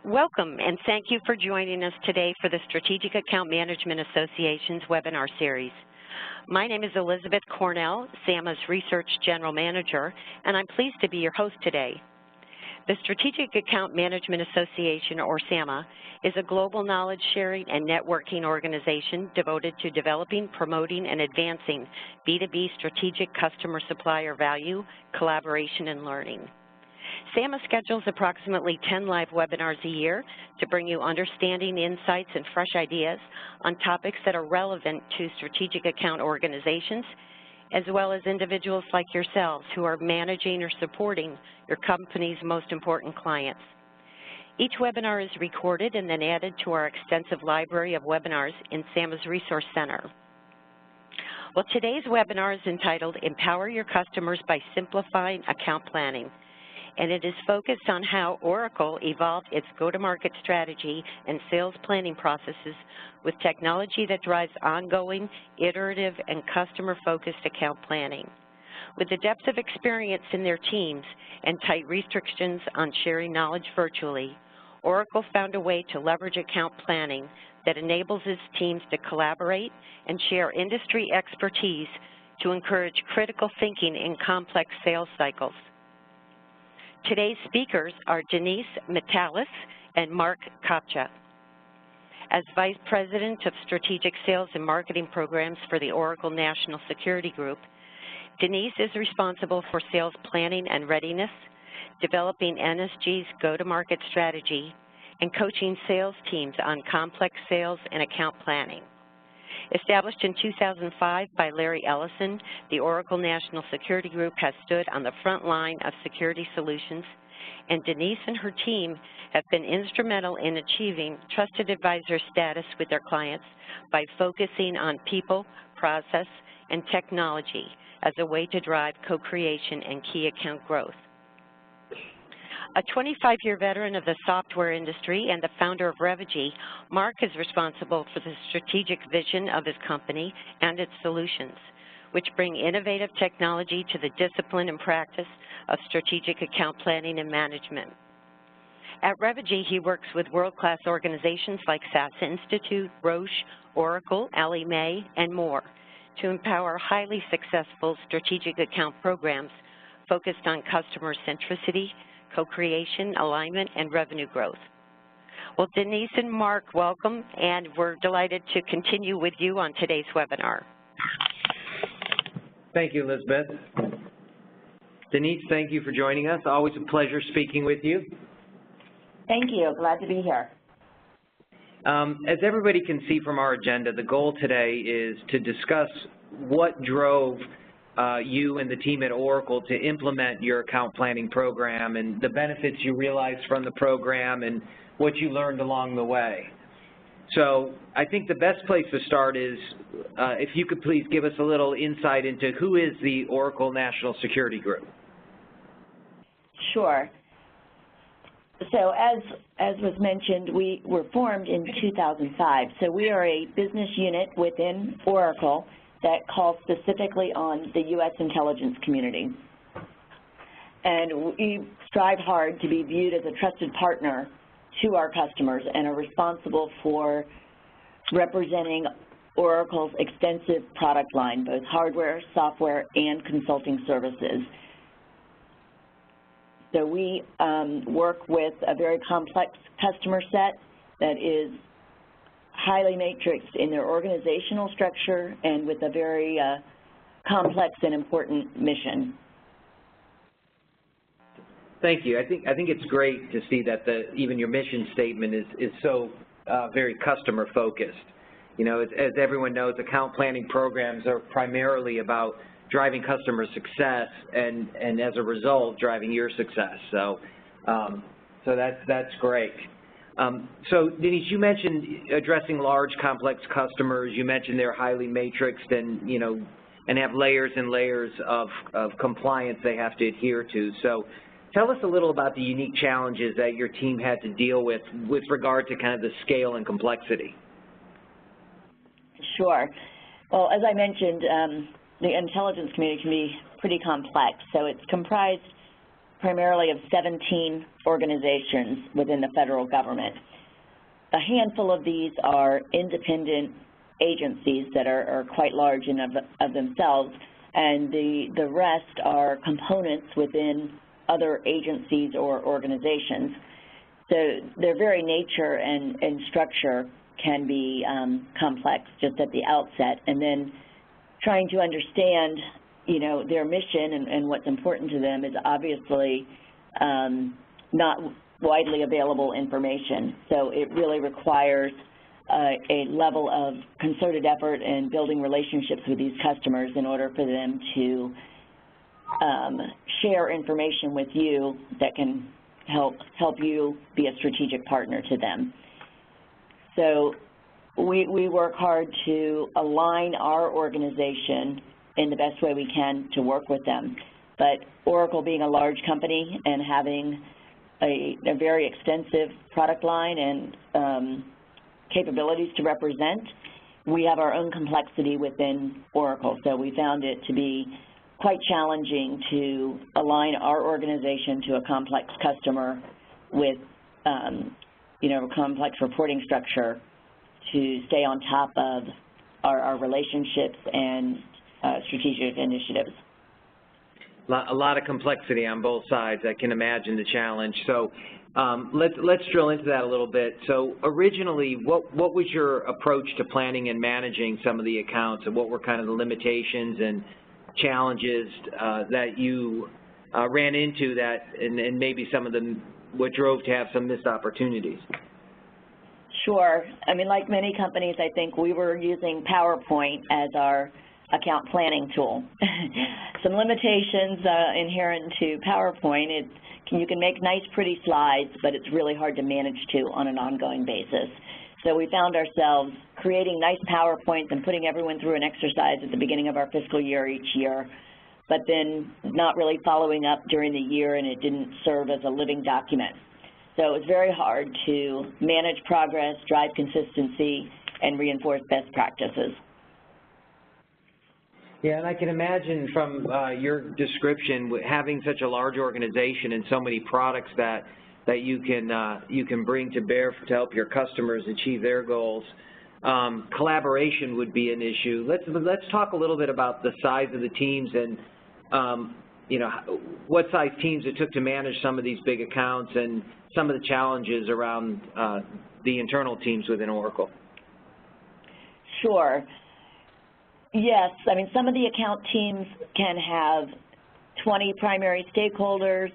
Welcome, and thank you for joining us today for the Strategic Account Management Association's webinar series. My name is Elizabeth Cornell, SAMA's Research General Manager, and I'm pleased to be your host today. The Strategic Account Management Association, or SAMA, is a global knowledge sharing and networking organization devoted to developing, promoting, and advancing B2B strategic customer supplier value, collaboration, and learning. SAMA schedules approximately 10 live webinars a year to bring you understanding, insights, and fresh ideas on topics that are relevant to strategic account organizations, as well as individuals like yourselves who are managing or supporting your company's most important clients. Each webinar is recorded and then added to our extensive library of webinars in SAMA's Resource Center. Well, today's webinar is entitled Empower Your Customers by Simplifying Account Planning, and it is focused on how Oracle evolved its go-to-market strategy and sales planning processes with technology that drives ongoing, iterative, and customer-focused account planning. With the depth of experience in their teams and tight restrictions on sharing knowledge virtually, Oracle found a way to leverage account planning that enables its teams to collaborate and share industry expertise to encourage critical thinking in complex sales cycles. Today's speakers are Denise Metalis and Mark Kopcha. As Vice President of Strategic Sales and Marketing Programs for the Oracle National Security Group, Denise is responsible for sales planning and readiness, developing NSG's go-to-market strategy, and coaching sales teams on complex sales and account planning. Established in 2005 by Larry Ellison, the Oracle National Security Group has stood on the front line of security solutions, and Denise and her team have been instrumental in achieving trusted advisor status with their clients by focusing on people, process, and technology as a way to drive co-creation and key account growth. A 25-year veteran of the software industry and the founder of Revigy, Mark is responsible for the strategic vision of his company and its solutions, which bring innovative technology to the discipline and practice of strategic account planning and management. At Revigy, he works with world-class organizations like SAS Institute, Roche, Oracle, Ellie Mae, and more to empower highly successful strategic account programs focused on customer centricity, co-creation, alignment, and revenue growth. Well, Denise and Mark, welcome, and we're delighted to continue with you on today's webinar. Thank you, Elizabeth. Denise, thank you for joining us. Always a pleasure speaking with you. Thank you. Glad to be here. As everybody can see from our agenda, the goal today is to discuss what drove you and the team at Oracle to implement your account planning program and the benefits you realized from the program and what you learned along the way. So I think the best place to start is if you could please give us a little insight into who is the Oracle National Security Group. Sure. So as was mentioned, we were formed in 2005. So we are a business unit within Oracle that calls specifically on the U.S. intelligence community. And we strive hard to be viewed as a trusted partner to our customers and are responsible for representing Oracle's extensive product line, both hardware, software, and consulting services. So we work with a very complex customer set that is highly matrixed in their organizational structure and with a very complex and important mission. Thank you. I think it's great to see that even your mission statement is so very customer focused. You know, as everyone knows, account planning programs are primarily about driving customer success and as a result driving your success. So that's great. So Denise, you mentioned addressing large complex customers. You mentioned they're highly matrixed and and have layers and layers of compliance they have to adhere to. So tell us a little about the unique challenges that your team had to deal with regard to kind of the scale and complexity. Sure. Well, as I mentioned, the intelligence community can be pretty complex. So it's comprised primarily of 17 organizations within the federal government. A handful of these are independent agencies that are quite large in of themselves, and the rest are components within other agencies or organizations. So their very nature and structure can be complex just at the outset, and then trying to understand, you know, their mission and what's important to them is obviously not widely available information. So it really requires a level of concerted effort in building relationships with these customers in order for them to share information with you that can help you be a strategic partner to them. So we work hard to align our organization in the best way we can to work with them. But Oracle being a large company and having a very extensive product line and capabilities to represent, we have our own complexity within Oracle. So we found it to be quite challenging to align our organization to a complex customer with, you know, a complex reporting structure to stay on top of our relationships and strategic initiatives. A lot of complexity on both sides. I can imagine the challenge. So let's drill into that a little bit. So originally, what was your approach to planning and managing some of the accounts, and what were kind of the limitations and challenges that you ran into that, and maybe some of them, what drove to have some missed opportunities? Sure. I mean, like many companies, I think we were using PowerPoint as our account planning tool. Some limitations inherent to PowerPoint. You can make nice, pretty slides, but it's really hard to manage to on an ongoing basis. So we found ourselves creating nice PowerPoints and putting everyone through an exercise at the beginning of our fiscal year each year, but then not really following up during the year, and it didn't serve as a living document. So it was very hard to manage progress, drive consistency, and reinforce best practices. Yeah, and I can imagine from your description, having such a large organization and so many products that you can bring to bear to help your customers achieve their goals. Collaboration would be an issue. Let's talk a little bit about the size of the teams and you know, what size teams it took to manage some of these big accounts and some of the challenges around the internal teams within Oracle. Sure. Yes, I mean, some of the account teams can have 20 primary stakeholders.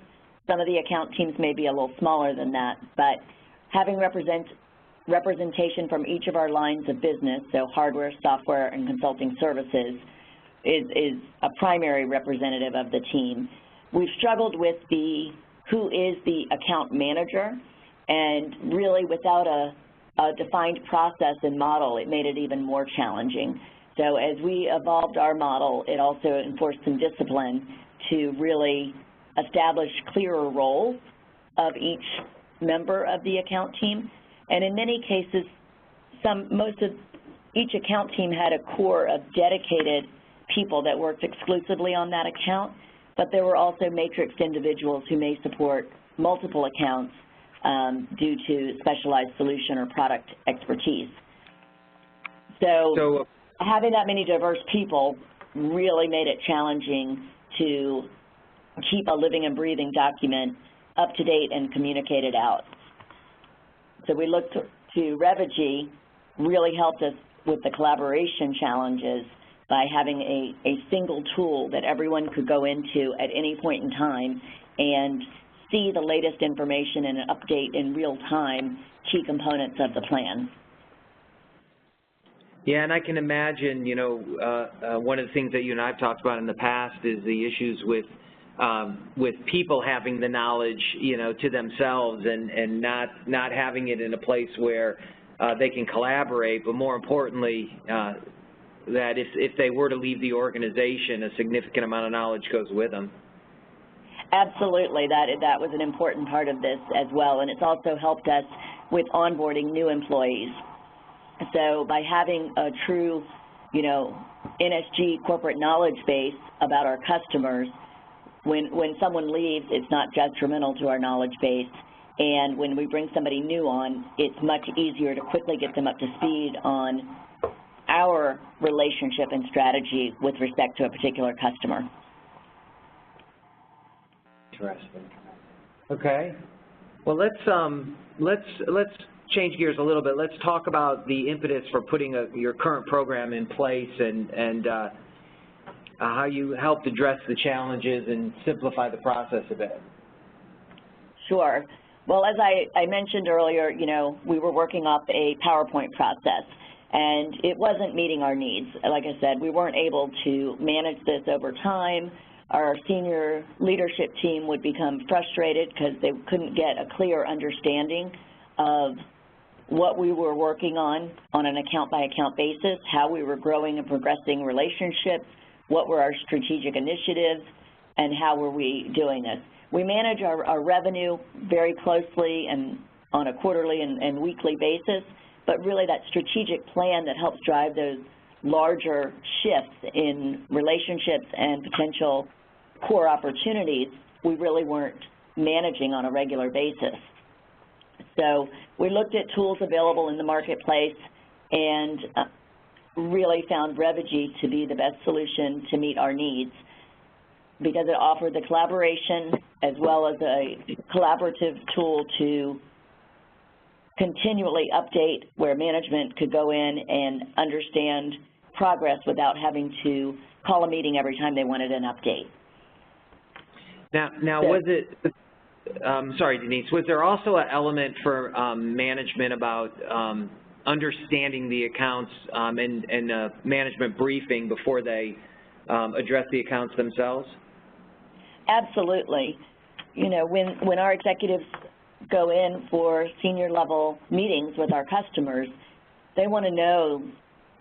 Some of the account teams may be a little smaller than that, but having representation from each of our lines of business, so hardware, software, and consulting services, is a primary representative of the team. We've struggled with who is the account manager, and really without a defined process and model, it made it even more challenging. So as we evolved our model, it also enforced some discipline to really establish clearer roles of each member of the account team. And in many cases, most of each account team had a core of dedicated people that worked exclusively on that account, but there were also matrixed individuals who may support multiple accounts due to specialized solution or product expertise. So having that many diverse people really made it challenging to keep a living and breathing document up to date and communicated out. So we looked to Revigy, really helped us with the collaboration challenges by having a single tool that everyone could go into at any point in time and see the latest information and update in real time key components of the plan. Yeah, and I can imagine, you know, one of the things that you and I have talked about in the past is the issues with people having the knowledge, you know, to themselves and not having it in a place where they can collaborate, but more importantly, that if they were to leave the organization, a significant amount of knowledge goes with them. Absolutely, that was an important part of this as well, and it's also helped us with onboarding new employees. So by having a true, you know, NSG corporate knowledge base about our customers, when someone leaves, it's not detrimental to our knowledge base. And when we bring somebody new on, it's much easier to quickly get them up to speed on our relationship and strategy with respect to a particular customer. Interesting. Okay. Well, let's change gears a little bit. Let's talk about the impetus for putting your current program in place and how you helped address the challenges and simplify the process a bit. Sure. Well, as I mentioned earlier, you know, we were working off a PowerPoint process, and it wasn't meeting our needs. Like I said, we weren't able to manage this over time. Our senior leadership team would become frustrated because they couldn't get a clear understanding of what we were working on an account-by-account basis, how we were growing and progressing relationships, what were our strategic initiatives, and how were we doing this. We manage our revenue very closely and on a quarterly and weekly basis, but really that strategic plan that helps drive those larger shifts in relationships and potential core opportunities, we really weren't managing on a regular basis. So we looked at tools available in the marketplace and really found Revigi to be the best solution to meet our needs, because it offered the collaboration as well as a collaborative tool to continually update where management could go in and understand progress without having to call a meeting every time they wanted an update. Now was it, sorry Denise, was there also an element for management about understanding the accounts and management briefing before they address the accounts themselves? Absolutely. You know, when our executives go in for senior level meetings with our customers, they want to know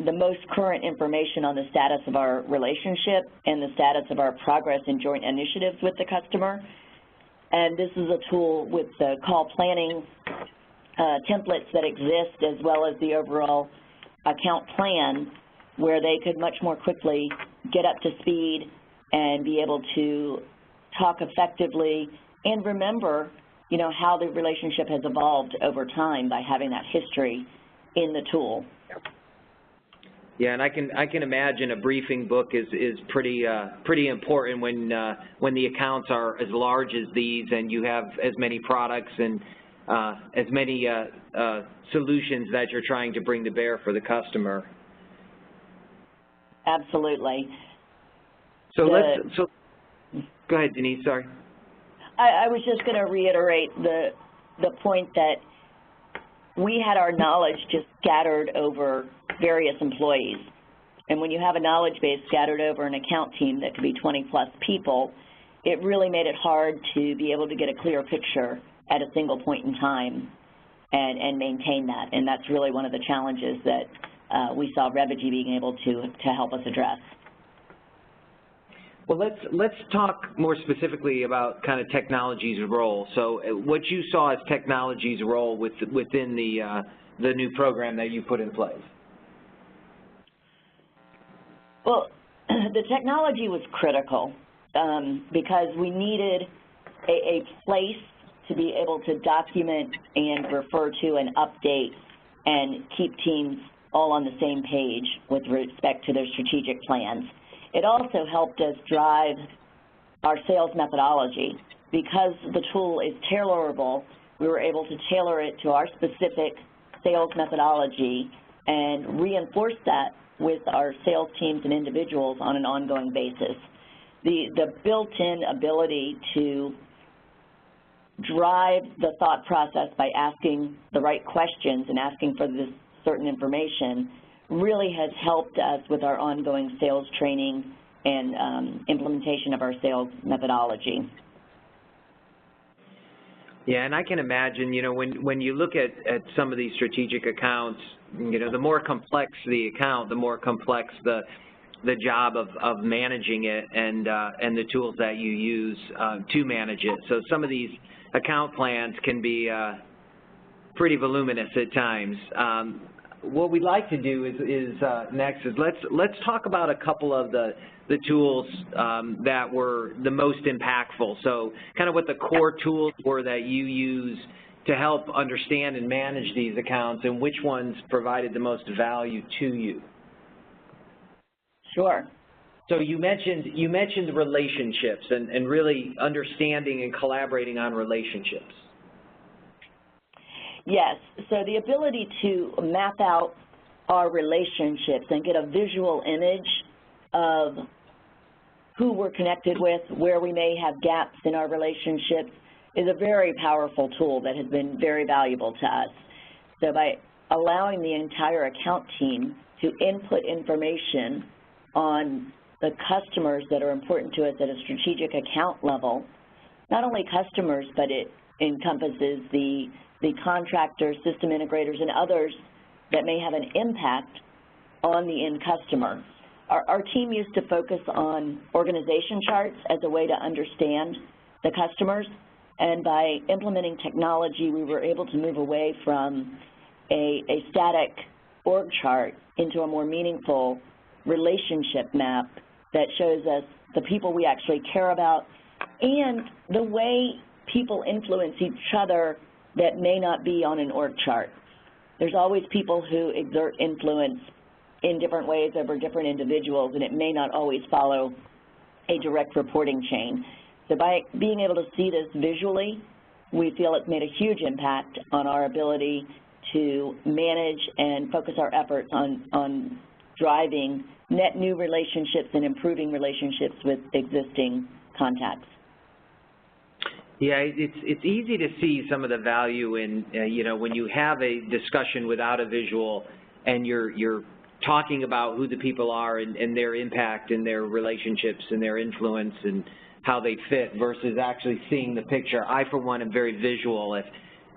the most current information on the status of our relationship and the status of our progress in joint initiatives with the customer. And this is a tool with the call planning templates that exist, as well as the overall account plan, where they could much more quickly get up to speed and be able to talk effectively and remember, you know, how the relationship has evolved over time by having that history in the tool. Yeah, and I can imagine a briefing book is pretty important when the accounts are as large as these and you have as many products and as many solutions that you're trying to bring to bear for the customer. Absolutely. So go ahead, Denise. Sorry. I was just going to reiterate the point that we had our knowledge just scattered over various employees. And when you have a knowledge base scattered over an account team that could be 20-plus people, it really made it hard to be able to get a clear picture at a single point in time and maintain that. And that's really one of the challenges that we saw Revigi being able to help us address. Well, let's talk more specifically about kind of technology's role. So what you saw as technology's role within the new program that you put in place. Well, the technology was critical because we needed a place to be able to document and refer to and update and keep teams all on the same page with respect to their strategic plans. It also helped us drive our sales methodology. Because the tool is tailorable, we were able to tailor it to our specific sales methodology and reinforce that with our sales teams and individuals on an ongoing basis. The built-in ability to drive the thought process by asking the right questions and asking for this certain information really has helped us with our ongoing sales training and implementation of our sales methodology. Yeah, and I can imagine, you know, when you look at some of these strategic accounts, you know, the more complex the account, the more complex the job of managing it and the tools that you use to manage it. So some of these account plans can be pretty voluminous at times. what we'd like to do is next is let's talk about a couple of the tools that were the most impactful. So kind of what the core tools were that you use to help understand and manage these accounts, and which ones provided the most value to you. Sure. So you mentioned relationships and really understanding and collaborating on relationships. Yes, so the ability to map out our relationships and get a visual image of who we're connected with, where we may have gaps in our relationships, is a very powerful tool that has been very valuable to us. So by allowing the entire account team to input information on the customers that are important to us at a strategic account level, not only customers, but it encompasses the contractors, system integrators, and others that may have an impact on the end customer. Our team used to focus on organization charts as a way to understand the customers, and by implementing technology, we were able to move away from a static org chart into a more meaningful relationship map that shows us the people we actually care about and the way people influence each other that may not be on an org chart. There's always people who exert influence in different ways over different individuals, and it may not always follow a direct reporting chain. So by being able to see this visually, we feel it's made a huge impact on our ability to manage and focus our efforts on driving net new relationships and improving relationships with existing contacts. Yeah, it's easy to see some of the value in, you know, when you have a discussion without a visual and you're talking about who the people are and their impact and their relationships and their influence and how they fit versus actually seeing the picture. I, for one, am very visual. If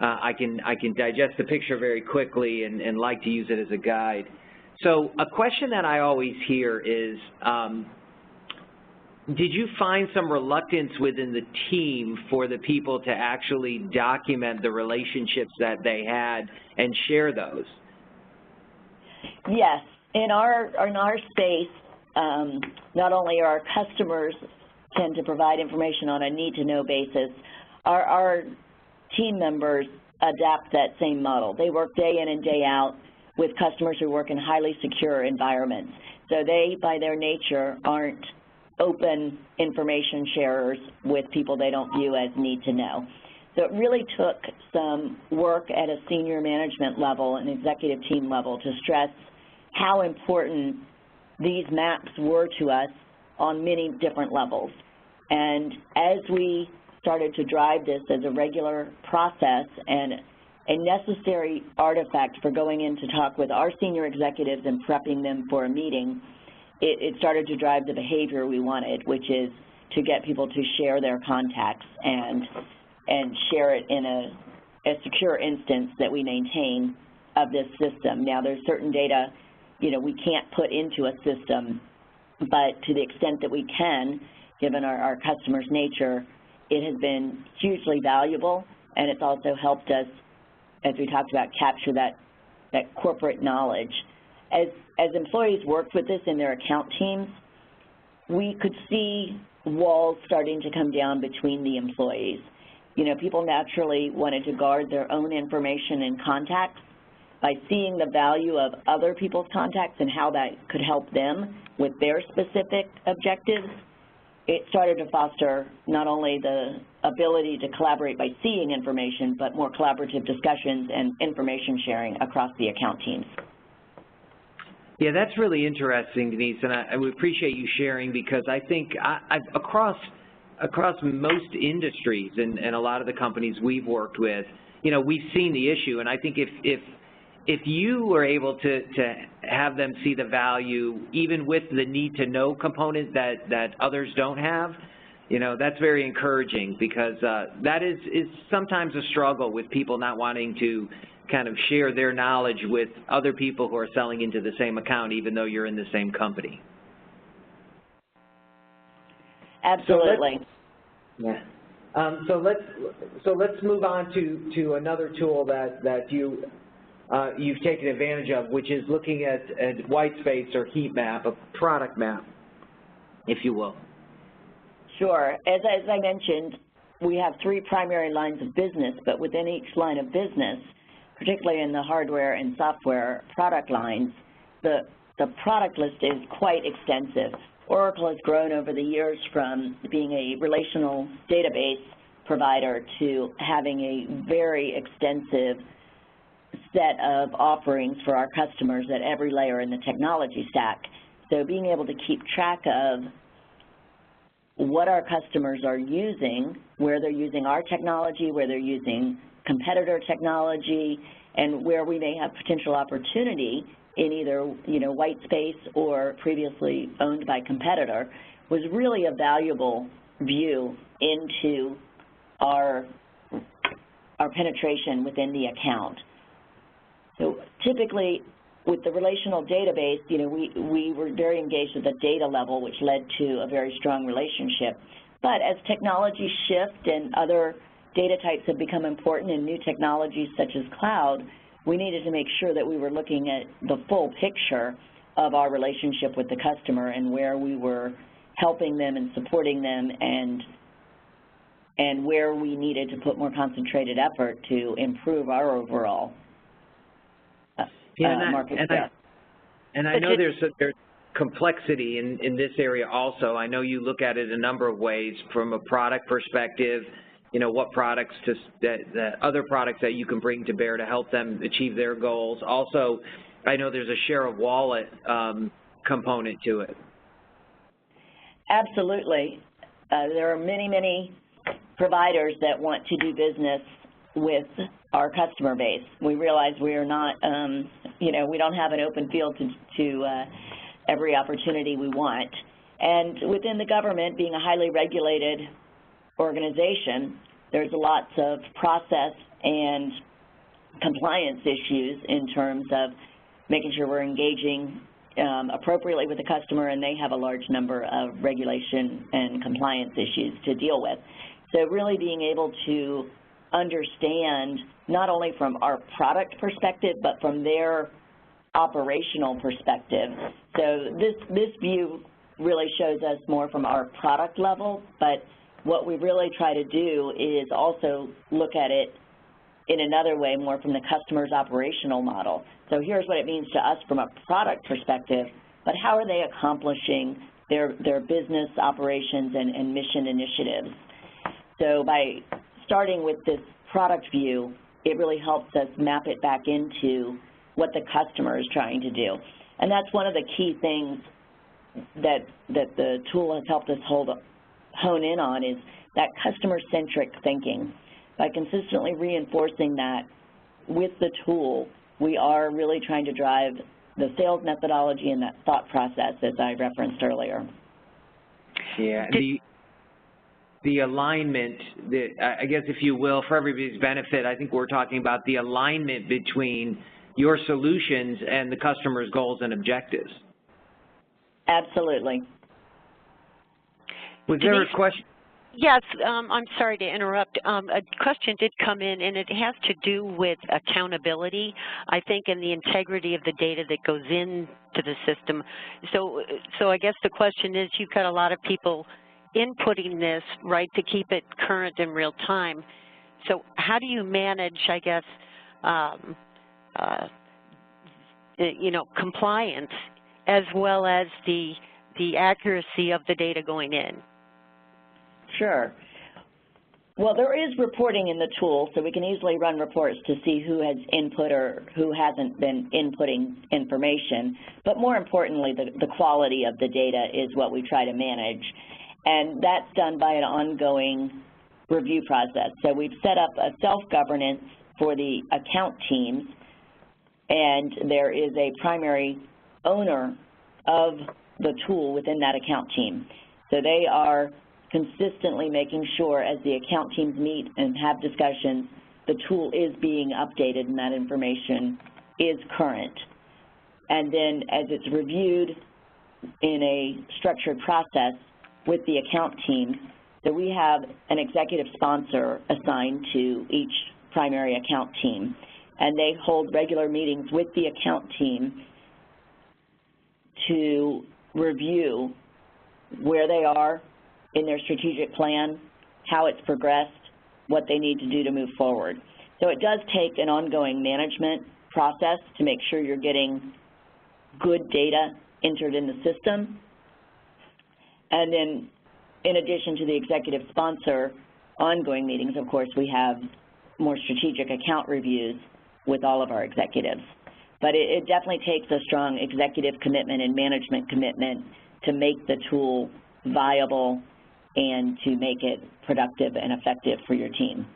I can digest the picture very quickly and like to use it as a guide. So a question that I always hear is, did you find some reluctance within the team for the people to actually document the relationships that they had and share those? Yes. In our space, not only our customers tend to provide information on a need-to-know basis, our team members adapt that same model. They work day in and day out with customers who work in highly secure environments. So they, by their nature, aren't open information sharers with people they don't view as need to know. So it really took some work at a senior management level and executive team level to stress how important these maps were to us on many different levels. And as we started to drive this as a regular process and a necessary artifact for going in to talk with our senior executives and prepping them for a meeting, it started to drive the behavior we wanted, which is to get people to share their contacts and share it in a secure instance that we maintain of this system. Now, there's certain data, you know, we can't put into a system, but to the extent that we can, given our customers' nature, it has been hugely valuable, and it's also helped us, as we talked about, capture that corporate knowledge. As employees worked with this in their account teams, we could see walls starting to come down between the employees. You know, people naturally wanted to guard their own information and contacts. By seeing the value of other people's contacts and how that could help them with their specific objectives, it started to foster not only the ability to collaborate by seeing information, but more collaborative discussions and information sharing across the account teams. Yeah, that's really interesting, Denise, and I would appreciate you sharing, because I think across most industries and a lot of the companies we've worked with, you know, we've seen the issue, and I think if you were able to have them see the value, even with the need-to-know component that others don't have, you know, that's very encouraging, because that is sometimes a struggle with people not wanting to kind of share their knowledge with other people who are selling into the same account, even though you're in the same company. Absolutely. So let's move on to another tool that you you've taken advantage of, which is looking at white space or heat map, a product map, if you will. Sure. As I mentioned, we have 3 primary lines of business, but within each line of business, particularly in the hardware and software product lines, the product list is quite extensive. Oracle has grown over the years from being a relational database provider to having a very extensive set of offerings for our customers at every layer in the technology stack. So being able to keep track of what our customers are using, where they're using our technology, where they're using competitor technology, and where we may have potential opportunity in either, white space or previously owned by competitor, was really a valuable view into our penetration within the account. So typically, with the relational database, we were very engaged at the data level, which led to a very strong relationship. But as technologies shift and other data types have become important in new technologies such as cloud, we needed to make sure that we were looking at the full picture of our relationship with the customer and where we were helping them and supporting them, and where we needed to put more concentrated effort to improve our overall market share. And I know there's complexity in this area also. I know you look at it a number of ways from a product perspective, what products other products that you can bring to bear to help them achieve their goals. Also, I know there's a share of wallet component to it. Absolutely. There are many, many providers that want to do business with our customer base. We realize we are not, we don't have an open field to every opportunity we want. And within the government, being a highly regulated organization, there's lots of process and compliance issues in terms of making sure we're engaging appropriately with the customer, and they have a large number of regulation and compliance issues to deal with. So really being able to understand, not only from our product perspective, but from their operational perspective. So this view really shows us more from our product level, but what we really try to do is also look at it in another way, more from the customer's operational model. So here's what it means to us from a product perspective, but how are they accomplishing their business operations and mission initiatives? So by starting with this product view, it really helps us map it back into what the customer is trying to do. And that's one of the key things that the tool has helped us hone in on, is that customer-centric thinking. By consistently reinforcing that with the tool, we are really trying to drive the sales methodology and that thought process, as I referenced earlier. Yeah, the alignment, I guess, if you will, for everybody's benefit, I think we're talking about the alignment between your solutions and the customer's goals and objectives. Absolutely. Was there a question? Yes, I'm sorry to interrupt. A question did come in, and it has to do with accountability, I think, and the integrity of the data that goes into the system. So I guess the question is, you've got a lot of people inputting this, right, to keep it current in real time. So how do you manage, I guess, compliance as well as the accuracy of the data going in? Sure. Well, there is reporting in the tool, so we can easily run reports to see who has input or who hasn't been inputting information. But more importantly, the quality of the data is what we try to manage. And that's done by an ongoing review process. So we've set up a self-governance for the account teams, and there is a primary owner of the tool within that account team. So they are consistently making sure, as the account teams meet and have discussions, the tool is being updated and that information is current. And then as it's reviewed in a structured process with the account team, so we have an executive sponsor assigned to each primary account team. and they hold regular meetings with the account team to review where they are in their strategic plan, how it's progressed, what they need to do to move forward. So it does take an ongoing management process to make sure you're getting good data entered in the system. And then in addition to the executive sponsor ongoing meetings, of course, we have more strategic account reviews with all of our executives. But it definitely takes a strong executive commitment and management commitment to make the tool viable and to make it productive and effective for your team.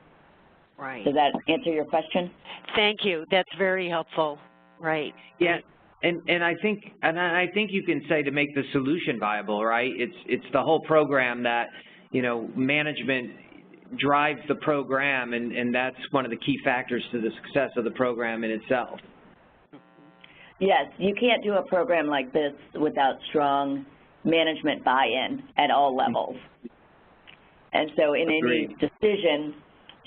Right. Does that answer your question? Thank you. That's very helpful. Right. Yeah, and I think you can say to make the solution viable, right? It's the whole program that, you know, management drives the program, and that's one of the key factors to the success of the program in itself. Yes, you can't do a program like this without strong management buy-in at all levels. And so in any decision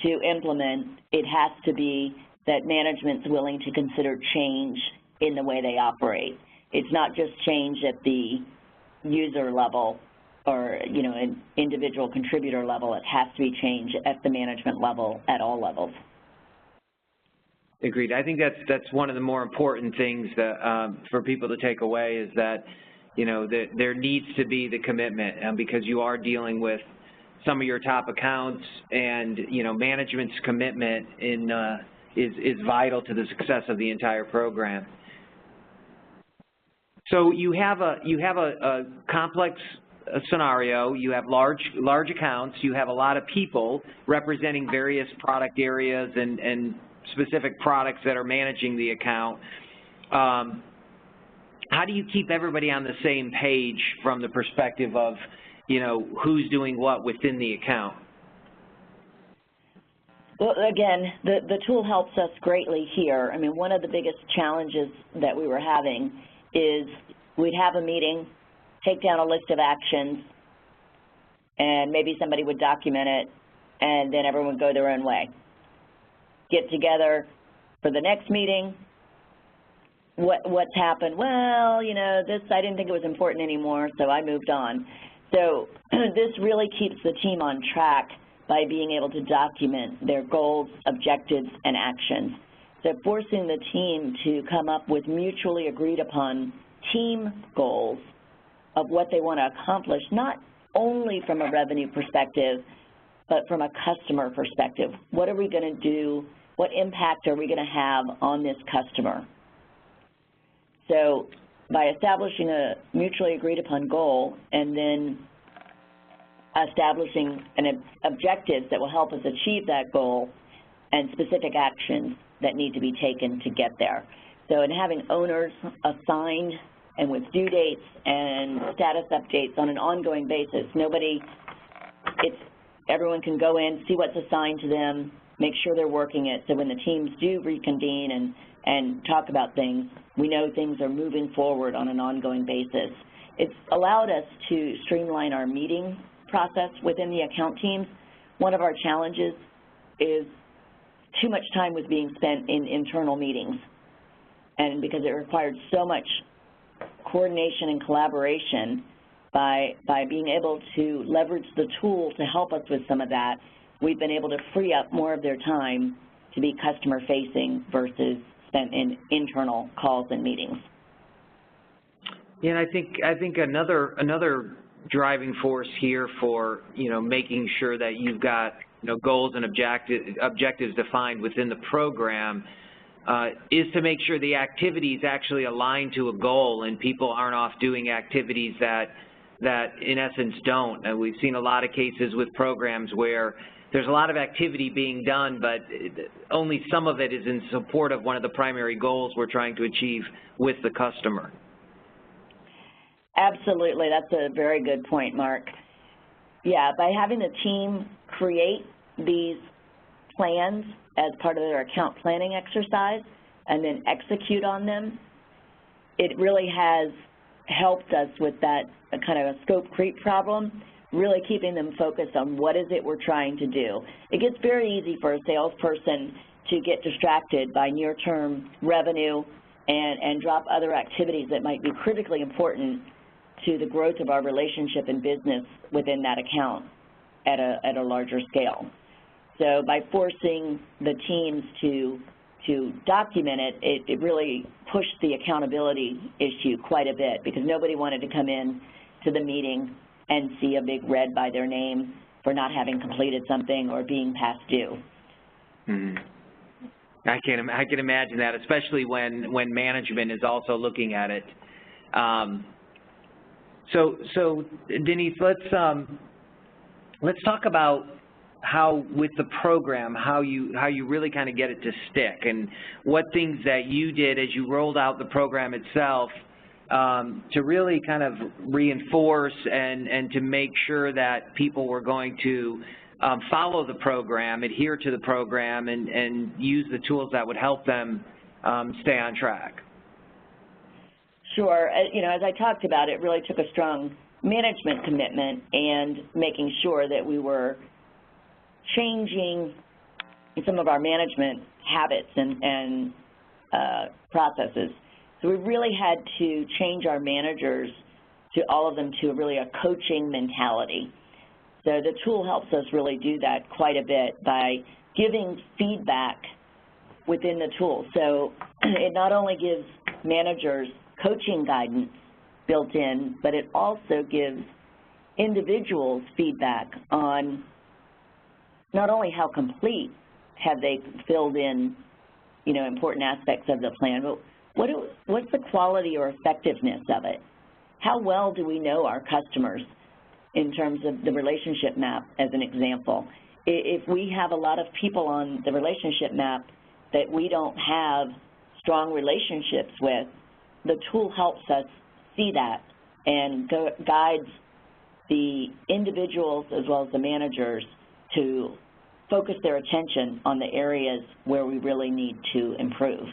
to implement, it has to be that management's willing to consider change in the way they operate. It's not just change at the user level or, you know, an individual contributor level. It has to be change at the management level at all levels. Agreed. I think that's one of the more important things that for people to take away is that, you know, that there needs to be the commitment because you are dealing with some of your top accounts, and, you know, management's commitment is vital to the success of the entire program. So you have a complex scenario. You have large accounts. You have a lot of people representing various product areas and specific products that are managing the account. How do you keep everybody on the same page from the perspective of, you know, who's doing what within the account? Well, again, the tool helps us greatly here. I mean, one of the biggest challenges that we were having is we'd have a meeting, take down a list of actions, and maybe somebody would document it, and then everyone would go their own way. Get together for the next meeting. What's happened? Well, you know, this, I didn't think it was important anymore, so I moved on. So this really keeps the team on track by being able to document their goals, objectives, and actions. So forcing the team to come up with mutually agreed upon team goals of what they want to accomplish, not only from a revenue perspective, but from a customer perspective. What are we going to do? What impact are we going to have on this customer? So by establishing a mutually agreed upon goal and then establishing an objectives that will help us achieve that goal and specific actions that need to be taken to get there. So in having owners assigned and with due dates and status updates on an ongoing basis, everyone can go in, see what's assigned to them, make sure they're working it, so when the teams do reconvene and talk about things, we know things are moving forward on an ongoing basis. It's allowed us to streamline our meeting process within the account teams. One of our challenges is too much time was being spent in internal meetings, and because it required so much coordination and collaboration, by being able to leverage the tool to help us with some of that, we've been able to free up more of their time to be customer-facing versus spent in internal calls and meetings. Yeah, and I think another driving force here for, you know, making sure that you've got, you know, goals and objectives defined within the program is to make sure the activities actually align to a goal and people aren't off doing activities that in essence don't. And we've seen a lot of cases with programs where there's a lot of activity being done, but only some of it is in support of one of the primary goals we're trying to achieve with the customer. Absolutely, that's a very good point, Mark. Yeah, by having the team create these plans as part of their account planning exercise and then execute on them, it really has helped us with that kind of a scope creep problem, really keeping them focused on what is it we're trying to do. It gets very easy for a salesperson to get distracted by near-term revenue and drop other activities that might be critically important to the growth of our relationship and business within that account at a larger scale. So by forcing the teams to document it, it really pushed the accountability issue quite a bit, because nobody wanted to come in to the meeting and see a big red by their name for not having completed something or being past due. Mm-hmm. I can imagine that, especially when management is also looking at it. So Denise, let's talk about how, with the program, how you really kind of get it to stick, and what things that you did as you rolled out the program itself to really kind of reinforce and to make sure that people were going to follow the program, adhere to the program, and use the tools that would help them stay on track. Sure. You know, as I talked about, it really took a strong management commitment and making sure that we were changing some of our management habits and processes. So we really had to change our managers, to all of them, to really a coaching mentality. So the tool helps us really do that quite a bit by giving feedback within the tool. So it not only gives managers coaching guidance built in, but it also gives individuals feedback on not only how complete have they filled in, you know, important aspects of the plan, but what's the quality or effectiveness of it? How well do we know our customers in terms of the relationship map, as an example? If we have a lot of people on the relationship map that we don't have strong relationships with, the tool helps us see that and guides the individuals as well as the managers to focus their attention on the areas where we really need to improve.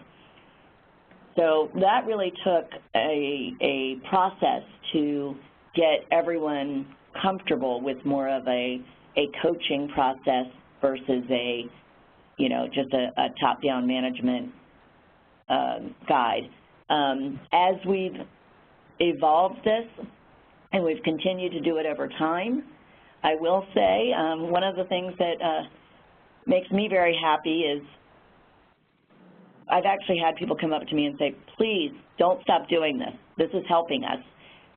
So that really took a process to get everyone comfortable with more of a coaching process versus just a top-down management guide. As we've evolved this, and we've continued to do it over time, I will say one of the things that makes me very happy is I've actually had people come up to me and say, please don't stop doing this. This is helping us.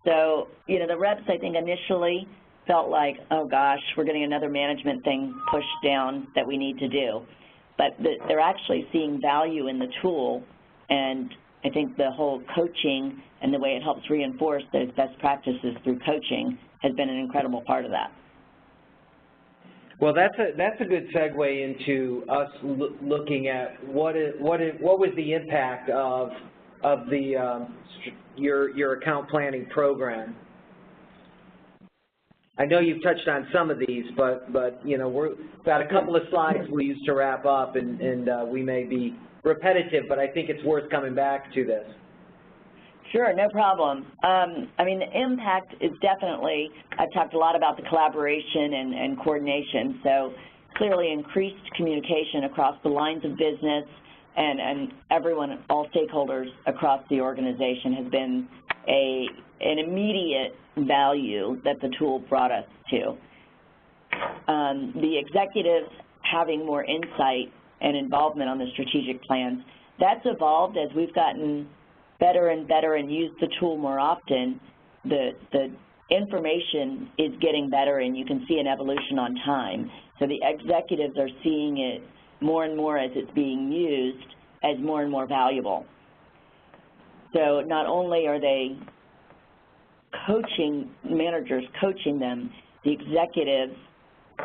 So, you know, the reps, I think, initially felt like, oh gosh, we're getting another management thing pushed down that we need to do. But they're actually seeing value in the tool, and I think the whole coaching and the way it helps reinforce those best practices through coaching has been an incredible part of that. Well, that's a good segue into us looking at what was the impact of the your account planning program. I know you've touched on some of these, but you know, we've got a couple of slides we used to wrap up, and we may be repetitive, but I think it's worth coming back to this. Sure, no problem. I mean, the impact is definitely, I've talked a lot about the collaboration and coordination, so clearly increased communication across the lines of business and everyone, all stakeholders across the organization has been an immediate value that the tool brought us to. The executives having more insight and involvement on the strategic plans, that's evolved as we've gotten better and better and use the tool more often. The information is getting better, and you can see an evolution on time. So the executives are seeing it more and more as it's being used as more and more valuable. So not only are they coaching, managers coaching them, the executives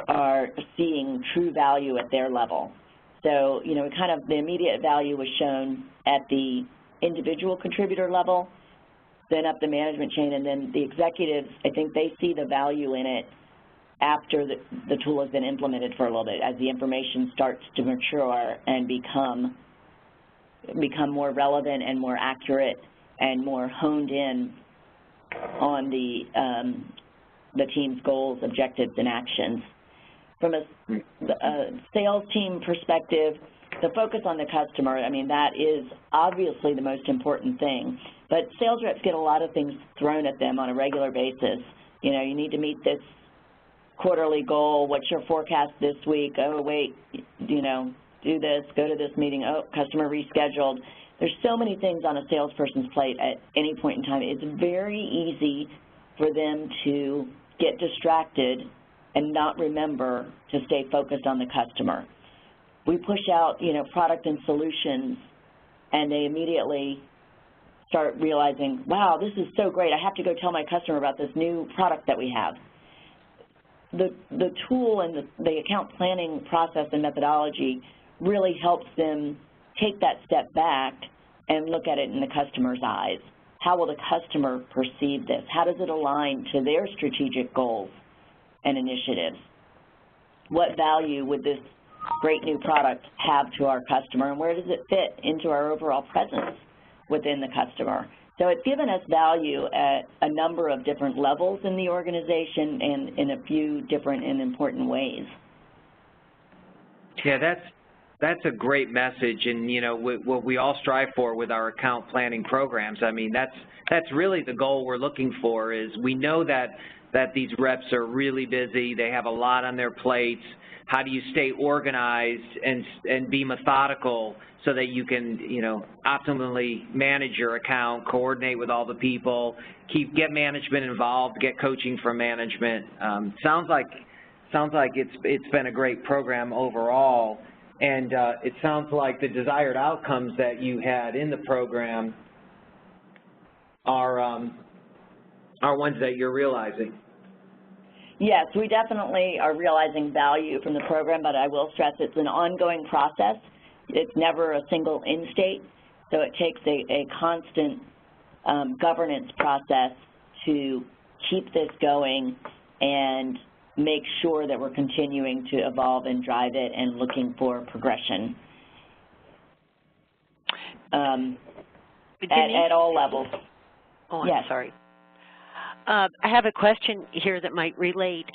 are seeing true value at their level. So, you know, kind of the immediate value was shown at the individual contributor level, then up the management chain, and then the executives, I think they see the value in it after the tool has been implemented for a little bit, as the information starts to mature and become more relevant and more accurate and more honed in on the team's goals, objectives, and actions. From a sales team perspective, the focus on the customer, I mean, that is obviously the most important thing. But sales reps get a lot of things thrown at them on a regular basis. You know, you need to meet this quarterly goal. What's your forecast this week? Oh, wait, you know, do this, go to this meeting. Oh, customer rescheduled. There's so many things on a salesperson's plate at any point in time. It's very easy for them to get distracted and not remember to stay focused on the customer. We push out, you know, product and solutions, and they immediately start realizing, wow, this is so great. I have to go tell my customer about this new product that we have. The tool and the account planning process and methodology really helps them take that step back and look at it in the customer's eyes. How will the customer perceive this? How does it align to their strategic goals and initiatives? What value would this great new product have to our customer, and where does it fit into our overall presence within the customer? So it's given us value at a number of different levels in the organization and in a few different and important ways. Yeah, that's a great message, and you know what we all strive for with our account planning programs. I mean, that's really the goal we're looking for. Is we know that these reps are really busy, they have a lot on their plates. How do you stay organized and be methodical so that you can, you know, optimally manage your account, coordinate with all the people, get management involved, get coaching from management. Sounds like it's been a great program overall, and it sounds like the desired outcomes that you had in the program are ones that you're realizing. Yes, we definitely are realizing value from the program, but I will stress it's an ongoing process. It's never a single end state, so it takes a constant governance process to keep this going and make sure that we're continuing to evolve and drive it and looking for progression at all levels. Oh, yes. I'm sorry. I have a question here that might relate.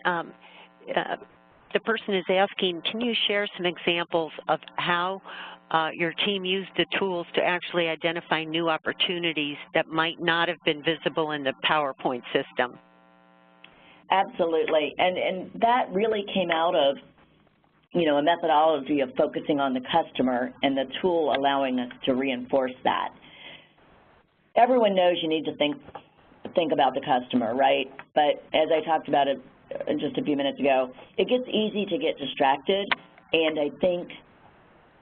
The person is asking, can you share some examples of how your team used the tools to actually identify new opportunities that might not have been visible in the PowerPoint system? Absolutely, and that really came out of, you know, a methodology of focusing on the customer and the tool allowing us to reinforce that. Everyone knows you need to think about the customer, right? But as I talked about it just a few minutes ago, it gets easy to get distracted, and I think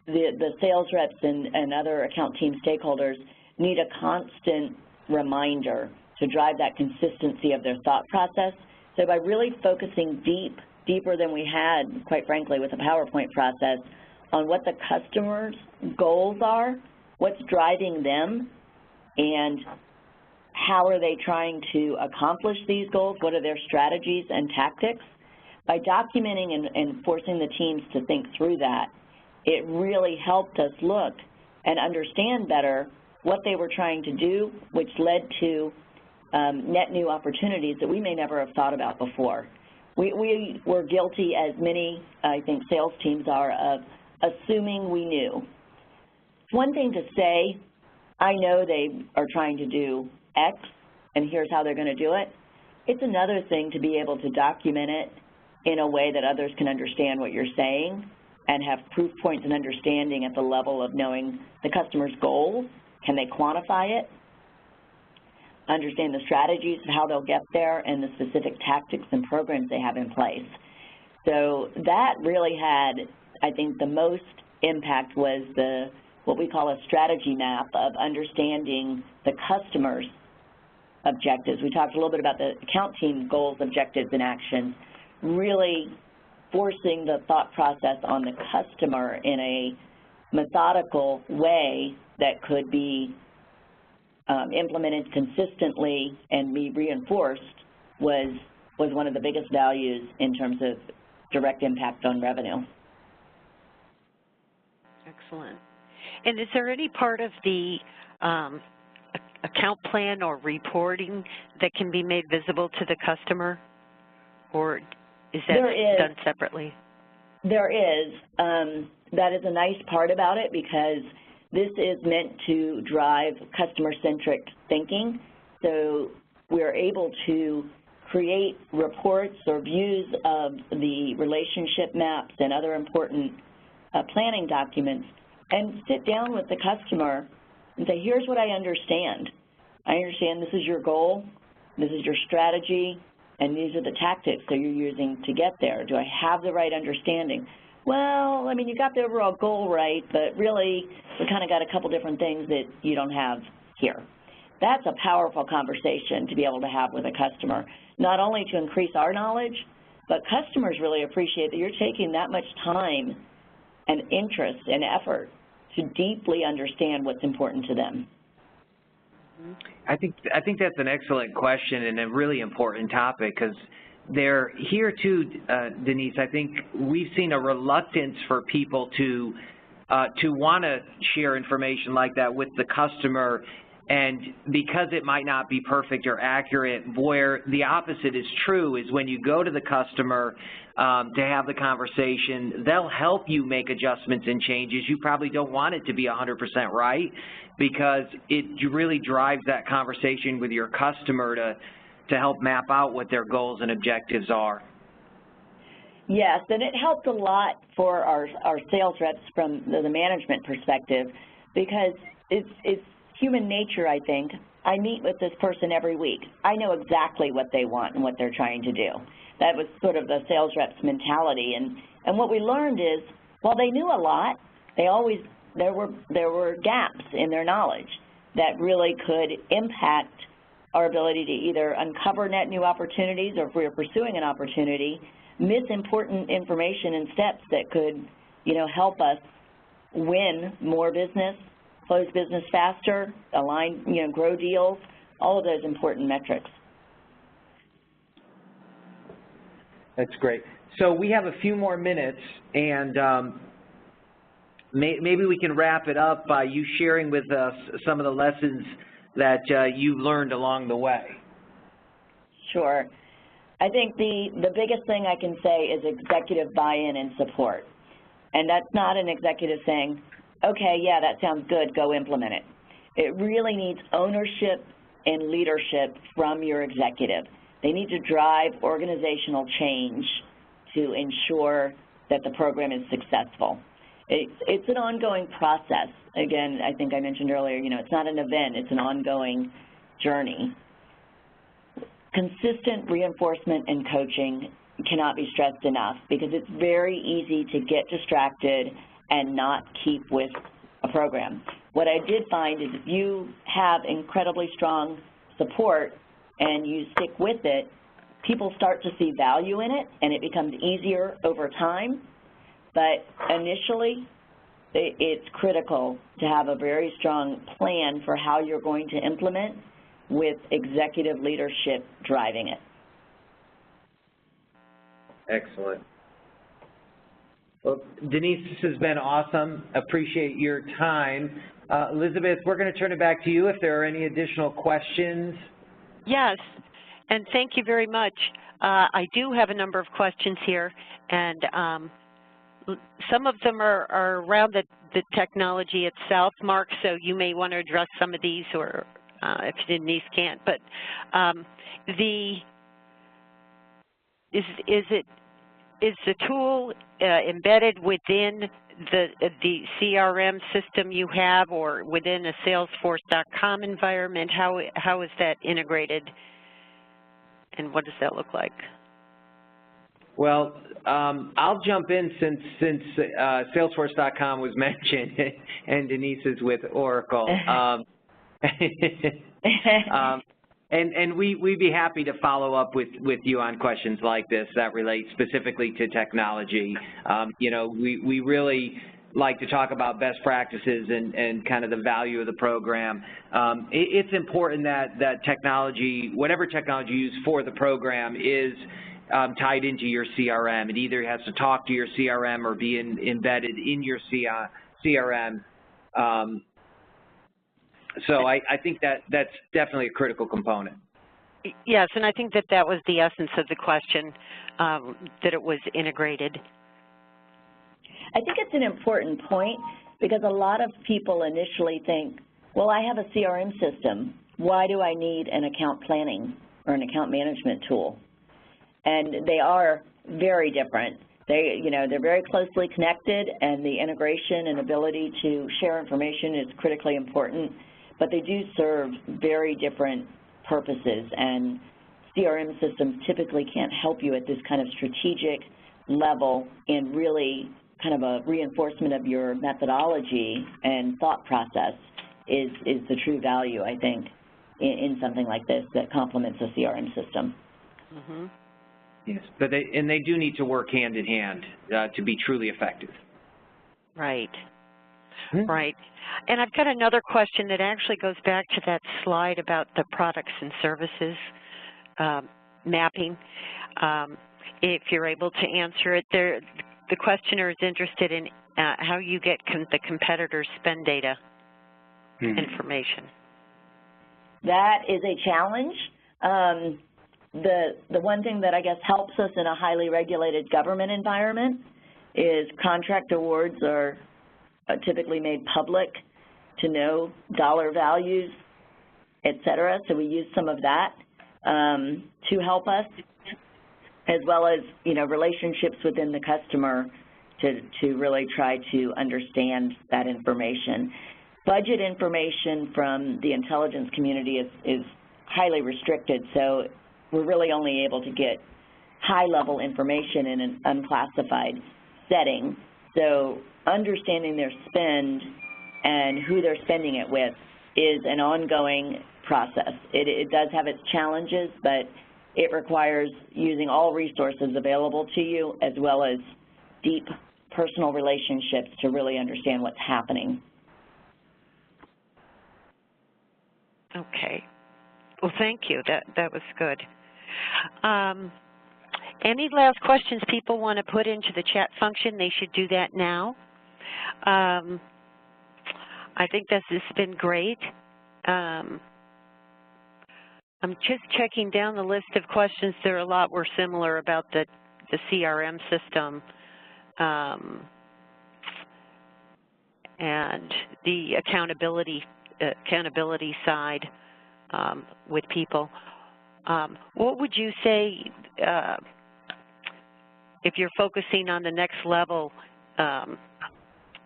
the sales reps and other account team stakeholders need a constant reminder to drive that consistency of their thought process. So by really focusing deeper than we had, quite frankly, with the PowerPoint process, on what the customer's goals are, what's driving them, and how are they trying to accomplish these goals, what are their strategies and tactics. By documenting and forcing the teams to think through that, it really helped us look and understand better what they were trying to do, which led to net new opportunities that we may never have thought about before. We were guilty, as many, I think, sales teams are, of assuming we knew. One thing to say, I know they are trying to do X, and here's how they're going to do it. It's another thing to be able to document it in a way that others can understand what you're saying and have proof points and understanding at the level of knowing the customer's goals. Can they quantify it? Understand the strategies of how they'll get there and the specific tactics and programs they have in place. So that really had, I think, the most impact was what we call a strategy map of understanding the customer's objectives. We talked a little bit about the account team goals, objectives, and actions, really forcing the thought process on the customer in a methodical way that could be implemented consistently and be reinforced was one of the biggest values in terms of direct impact on revenue. Excellent. And is there any part of the account plan or reporting that can be made visible to the customer, or is that done separately? There is. That is a nice part about it because this is meant to drive customer-centric thinking. So we're able to create reports or views of the relationship maps and other important planning documents and sit down with the customer and say, here's what I understand. I understand this is your goal, this is your strategy, and these are the tactics that you're using to get there. Do I have the right understanding? Well, I mean, you got the overall goal right, but really, we kind of got a couple different things that you don't have here. That's a powerful conversation to be able to have with a customer, not only to increase our knowledge, but customers really appreciate that you're taking that much time and interest and effort to deeply understand what's important to them. I think that's an excellent question and a really important topic because they're here too, Denise. I think we've seen a reluctance for people to want to share information like that with the customer, and because it might not be perfect or accurate, where the opposite is true is when you go to the customer to have the conversation, they'll help you make adjustments and changes. You probably don't want it to be 100% right because it really drives that conversation with your customer to help map out what their goals and objectives are. Yes, and it helped a lot for our sales reps from the management perspective because it's human nature, I think. I meet with this person every week. I know exactly what they want and what they're trying to do. That was sort of the sales rep's mentality. And what we learned is, while they knew a lot, there were gaps in their knowledge that really could impact our ability to either uncover net new opportunities, or if we are pursuing an opportunity, miss important information and steps that could, help us win more business, close business faster, align, grow deals, all of those important metrics. That's great. So we have a few more minutes, and maybe we can wrap it up by you sharing with us some of the lessons that you've learned along the way. Sure. I think the biggest thing I can say is executive buy-in and support. And that's not an executive saying, okay, yeah, that sounds good, go implement it. It really needs ownership and leadership from your executive. They need to drive organizational change to ensure that the program is successful. It's an ongoing process. Again, I think I mentioned earlier, it's not an event, it's an ongoing journey. Consistent reinforcement and coaching cannot be stressed enough because it's very easy to get distracted and not keep with a program. What I did find is if you have incredibly strong support and you stick with it, people start to see value in it and it becomes easier over time. But initially, it's critical to have a very strong plan for how you're going to implement with executive leadership driving it. Excellent. Well, Denise, this has been awesome. Appreciate your time. Elizabeth, we're going to turn it back to you if there are any additional questions. Yes, and thank you very much. I do have a number of questions here, and some of them are around the technology itself, Mark, so you may want to address some of these, or if Denise can't. But is the tool embedded within the CRM system you have, or within a Salesforce.com environment? How is that integrated, and what does that look like? Well, I'll jump in since Salesforce.com was mentioned, and Denise is with Oracle. And we'd be happy to follow up with you on questions like this that relate specifically to technology. We really like to talk about best practices and kind of the value of the program. It's important that technology, whatever technology you use for the program, is tied into your CRM. It either has to talk to your CRM or be embedded in your CRM. So I think that's definitely a critical component. Yes, and I think that was the essence of the question, that it was integrated. I think it's an important point because a lot of people initially think, well, I have a CRM system. Why do I need an account planning or an account management tool? And they are very different. They're very closely connected, and the integration and ability to share information is critically important, but they do serve very different purposes, and CRM systems typically can't help you at this kind of strategic level in really kind of a reinforcement of your methodology and thought process is the true value, I think, in something like this that complements a CRM system. Mm-hmm. Yes, but they do need to work hand in hand to be truly effective. Right. Right. And I've got another question that actually goes back to that slide about the products and services mapping. If you're able to answer it, the questioner is interested in how you get the competitors' spend data information. That is a challenge. The one thing that I guess helps us in a highly regulated government environment is contract awards are typically made public to know dollar values, et cetera. So we use some of that to help us, as well as relationships within the customer to really try to understand that information. Budget information from the intelligence community is highly restricted, so we're really only able to get high-level information in an unclassified setting. So understanding their spend and who they're spending it with is an ongoing process. It does have its challenges, but it requires using all resources available to you as well as deep personal relationships to really understand what's happening. Okay. Well, thank you. That was good. Any last questions people want to put into the chat function, they should do that now. I think this has been great. I'm just checking down the list of questions. There are a lot were similar about the CRM system and the accountability side with people. What would you say if you're focusing on the next level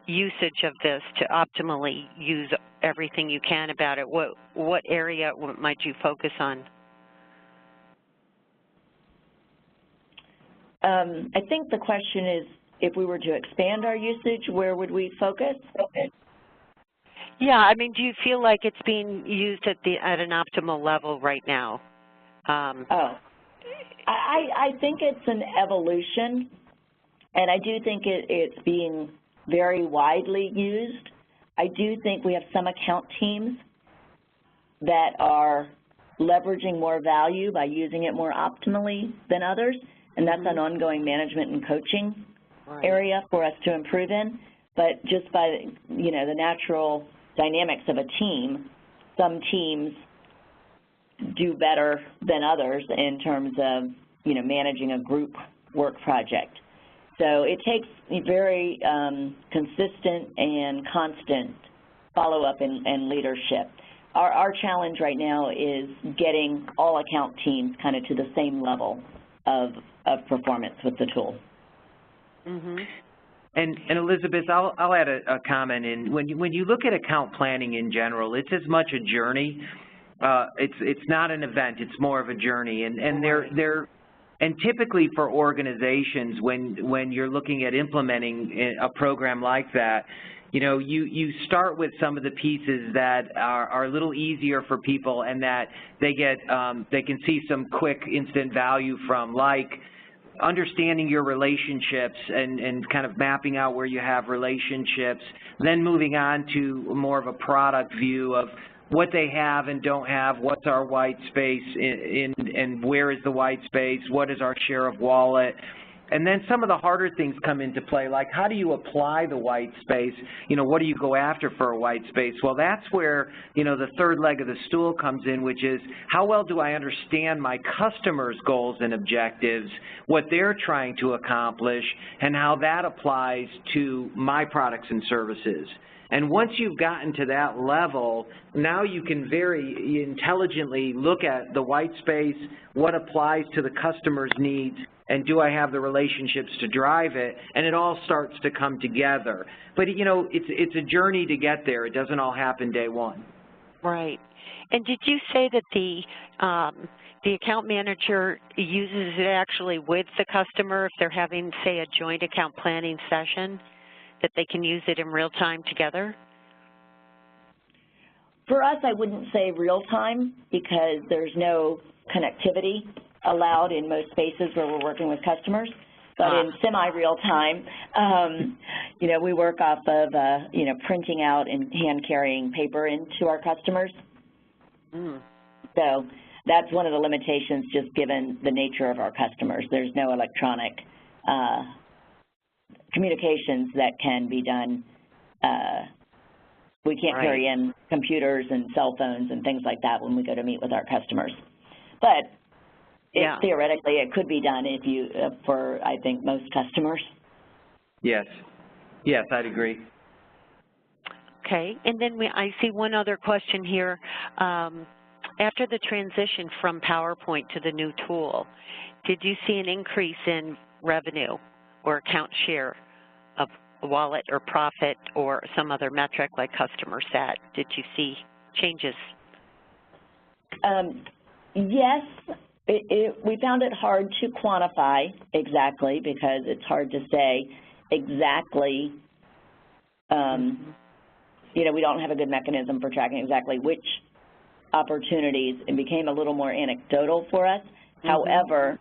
usage of this to optimally use everything you can about it? What area might you focus on? I think the question is, if we were to expand our usage, where would we focus? Yeah, I mean, do you feel like it's being used at an optimal level right now? I think it's an evolution, and I do think it's being very widely used. I do think we have some account teams that are leveraging more value by using it more optimally than others, and that's an ongoing management and coaching area for us to improve in. But just by the natural dynamics of a team, some teams do better than others in terms of managing a group work project. So it takes very consistent and constant follow-up and leadership. Our challenge right now is getting all account teams kind of to the same level of performance with the tool. Mm-hmm. And Elizabeth, I'll add a comment in. When you look at account planning in general, it's as much a journey. It's not an event. It's more of a journey. And typically for organizations, when you're looking at implementing a program like that, you start with some of the pieces that are a little easier for people and that they can see some quick instant value from, like understanding your relationships and kind of mapping out where you have relationships, then moving on to more of a product view of what they have and don't have, what's our white space and where is the white space, what is our share of wallet, And then some of the harder things come into play, like how do you apply the white space? You know, what do you go after for a white space? Well, that's where, you know, the third leg of the stool comes in, which is how well do I understand my customers' goals and objectives, what they're trying to accomplish, and how that applies to my products and services. And once you've gotten to that level, now you can very intelligently look at the white space, what applies to the customer's needs, and do I have the relationships to drive it, and it all starts to come together. But, you know, it's a journey to get there. It doesn't all happen day one. Right. And did you say that the account manager uses it actually with the customer if they're having, say, a joint account planning session, that they can use it in real time together? For us, I wouldn't say real time because there's no connectivity allowed in most spaces where we're working with customers. But in semi-real time, you know, we work off of, you know, printing out and hand-carrying paper into our customers. So that's one of the limitations just given the nature of our customers. There's no electronic communications that can be done. We can't carry in computers and cell phones and things like that when we go to meet with our customers. But theoretically, it could be done if you, for I think most customers. Yes. Yes, I'd agree. Okay, and then I see one other question here. After the transition from PowerPoint to the new tool, did you see an increase in revenue or account share of wallet or profit or some other metric like customer sat? Did you see changes? Yes. We found it hard to quantify exactly because it's hard to say exactly, you know, we don't have a good mechanism for tracking exactly which opportunities. It became a little more anecdotal for us. However,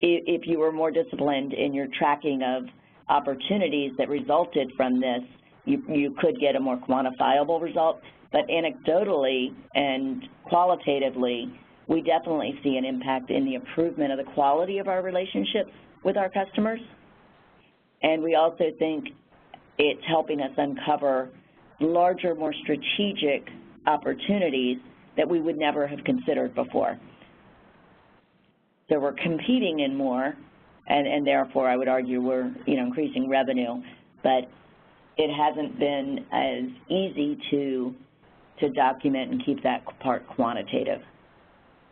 if you were more disciplined in your tracking of opportunities that resulted from this, you could get a more quantifiable result. But anecdotally and qualitatively, we definitely see an impact in the improvement of the quality of our relationships with our customers. And we also think it's helping us uncover larger, more strategic opportunities that we would never have considered before. So we're competing in more, and therefore I would argue we're, you know, increasing revenue, but it hasn't been as easy to document and keep that part quantitative.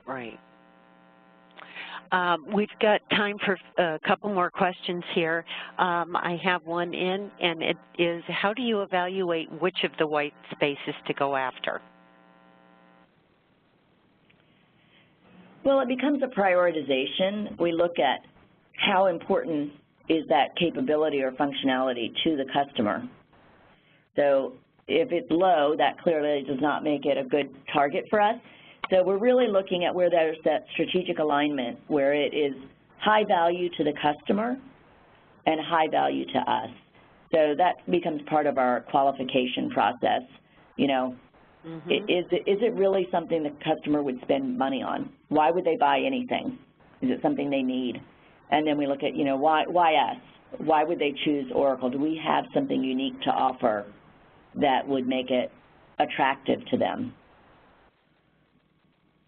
Right. We've got time for a couple more questions here. I have one in, and it is, how do you evaluate which of the white spaces to go after? Well, it becomes a prioritization. We look at how important is that capability or functionality to the customer. So if it's low, that clearly does not make it a good target for us. So we're really looking at where there's that strategic alignment, where it is high value to the customer and high value to us. So that becomes part of our qualification process. You know, is it really something the customer would spend money on? Why would they buy anything? Is it something they need? And then we look at, you know, why us? Why would they choose Oracle? Do we have something unique to offer that would make it attractive to them?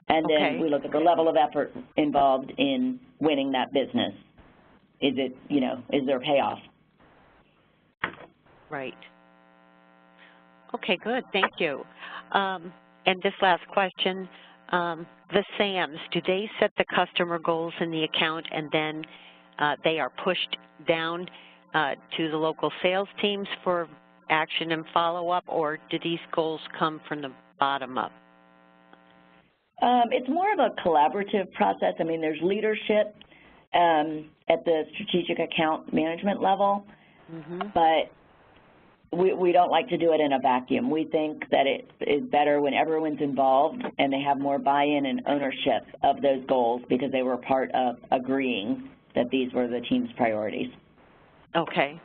And then we look at the level of effort involved in winning that business. Is it, you know, is there a payoff? Right. Okay, good. Thank you. And this last question, the SAMs, do they set the customer goals in the account and then they are pushed down to the local sales teams for action and follow-up, or do these goals come from the bottom up? It's more of a collaborative process. I mean, there's leadership at the strategic account management level, but we don't like to do it in a vacuum. We think that it is better when everyone's involved and they have more buy-in and ownership of those goals because they were part of agreeing that these were the team's priorities. Okay.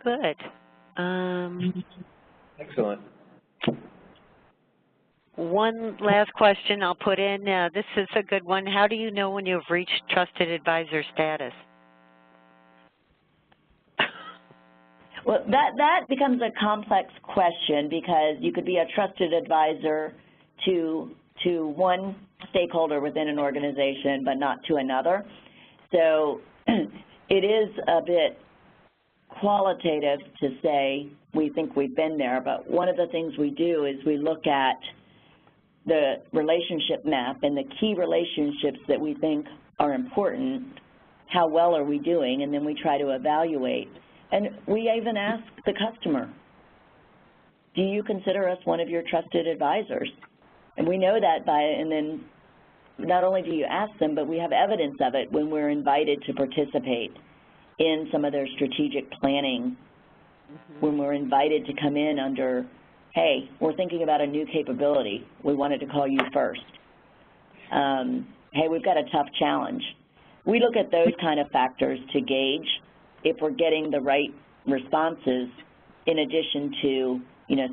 Good. Excellent. One last question I'll put in. This is a good one. How do you know when you've reached trusted advisor status? Well, that becomes a complex question because you could be a trusted advisor to one stakeholder within an organization, but not to another. So it is a bit qualitative to say we think we've been there, but one of the things we do is we look at the relationship map and the key relationships that we think are important, how well are we doing, and then we try to evaluate. And we even ask the customer, do you consider us one of your trusted advisors? And we know that and then not only do you ask them, but we have evidence of it when we're invited to participate in some of their strategic planning, when we're invited to come in under, hey, we're thinking about a new capability. We wanted to call you first. Hey, we've got a tough challenge. We look at those kind of factors to gauge if we're getting the right responses in addition to,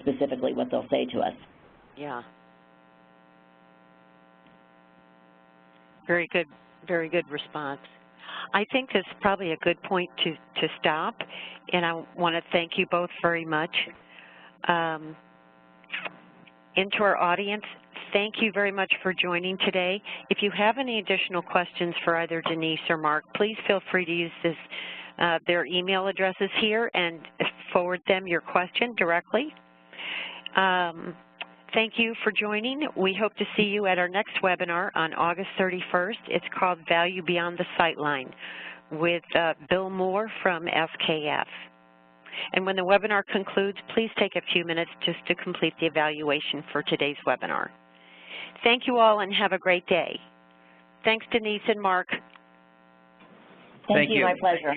specifically what they'll say to us. Yeah. Very good response. I think this is probably a good point to stop, and I want to thank you both very much. And to our audience, thank you very much for joining today. If you have any additional questions for either Denise or Mark, please feel free to use their email addresses here and forward them your question directly. Thank you for joining. We hope to see you at our next webinar on August 31st. It's called Value Beyond the Sightline with Bill Moore from SKF. And when the webinar concludes, please take a few minutes just to complete the evaluation for today's webinar. Thank you all and have a great day. Thanks, Denise and Mark. Thank you. My pleasure.